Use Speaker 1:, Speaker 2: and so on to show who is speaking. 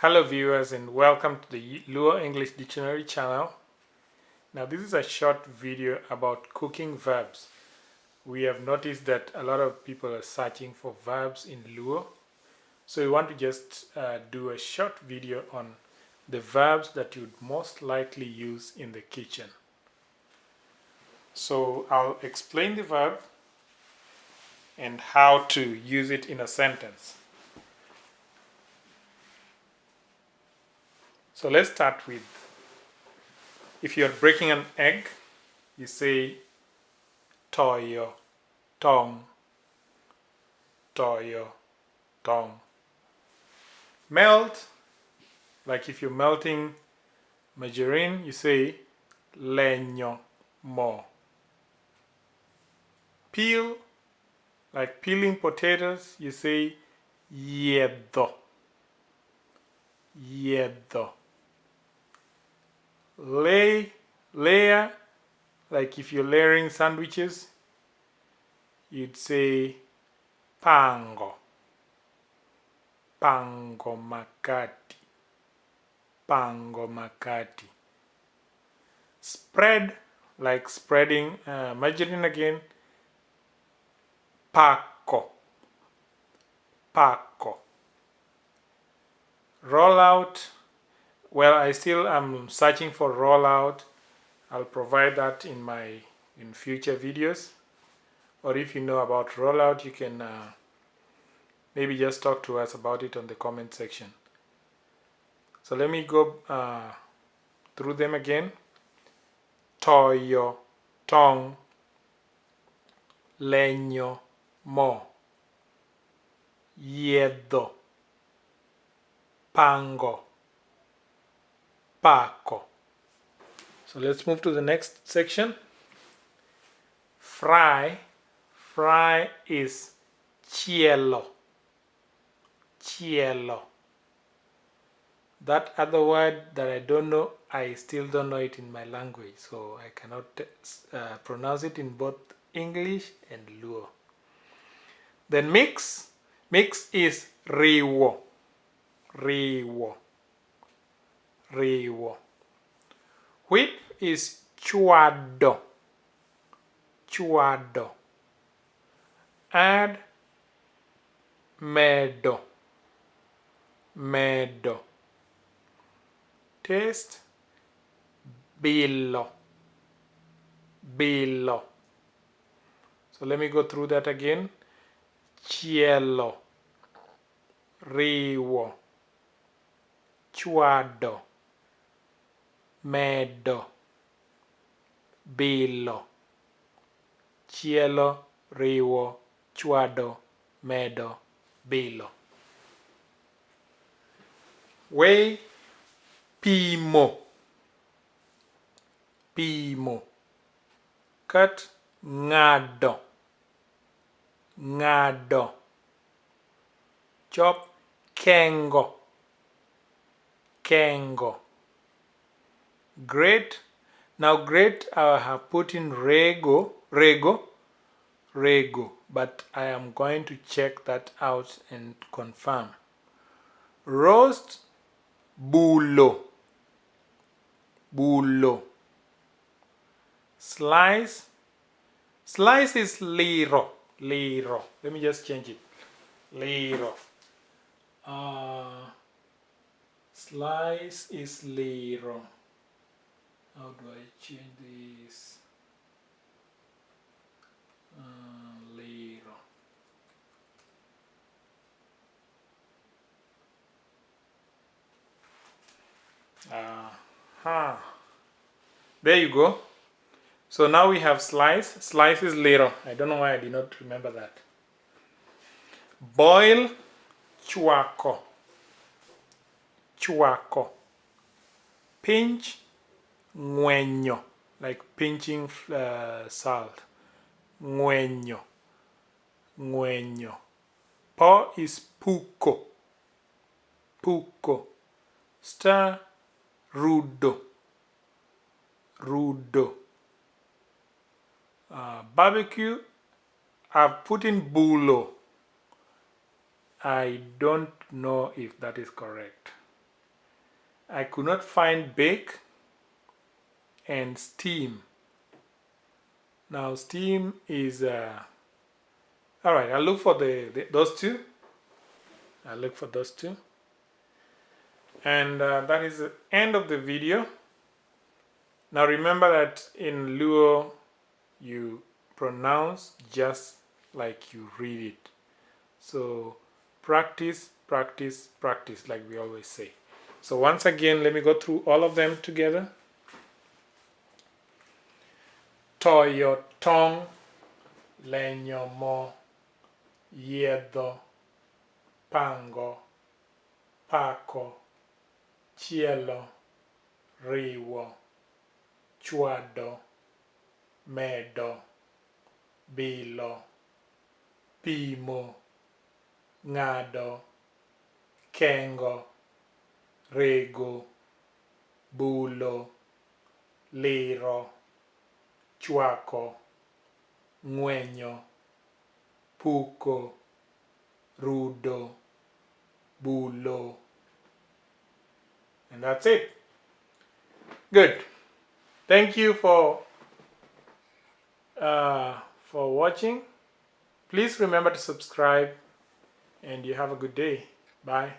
Speaker 1: Hello viewers and welcome to the Luo English Dictionary channel. Now this is a short video about cooking verbs. We have noticed that a lot of people are searching for verbs in Luo. So we want to just do a short video on the verbs that you'd most likely use in the kitchen. So I'll explain the verb and how to use it in a sentence. So let's start with, if you're breaking an egg, you say toyo, tong, toyo, tong. Melt, like if you're melting margarine, you say leño, mo. Peel, like peeling potatoes, you say yedo, yedo. Layer, like if you're layering sandwiches, you'd say pango, pango makati, pango makati. Spread, like spreading margarine again, paco, paco. Roll out, well, I still am searching for rollout. I'll provide that in future videos. Or if you know about rollout, you can maybe just talk to us about it on the comment section. So let me go through them again. Toyo, tong, leño, mo, yedo, pango, paco. So let's move to the next section. Fry. Fry is cielo, cielo. That other word that I don't know, I still don't know it in my language, so I cannot pronounce it in both English and Luo. Then mix. Mix is riwo, riwo, riwo. Whip is chuado, chuado. Add medo, medo. Taste billo, billo. So let me go through that again. Cielo, riwo, chuado, medo, billo. Cielo, riwo, chuado, medo, billo. Weigh, pimo, pimo. Cut, ngado, ngado. Chop, kengo, kengo. Grate. Now grate, I have put in rego, but I am going to check that out and confirm. Roast, bulo, bulo. Slice. Slice is liro, liro. Let me just change it. Liro. Slice is liro. How do I change this? Liro. There you go. So now we have slice. Slice is liro. I don't know why I did not remember that. Boil, chuaco, chuaco. Pinch, ngueño, like pinching salt. Ngueño, ngueño. Po is puco, puco. Stir, rudo, rudo. Barbecue, I've put in bulo. I don't know if that is correct. I could not find bake and steam. Now steam is all right. I'll look for those two. I'll look for those two. And that is the end of the video. Now remember that in Luo you pronounce just like you read it. So practice, practice, practice, like we always say. So once again, let me go through all of them together. Toyo tong, leño mo, yedo, pango, paco, cielo, riwo, chuado, medo, bilo, pimo, ngado, kengo, rego, bulo, liro, chuaco, ng'ueño, puco, rudo, bulo. And that's it. Good. Thank you for watching. Please remember to subscribe, and you have a good day. Bye.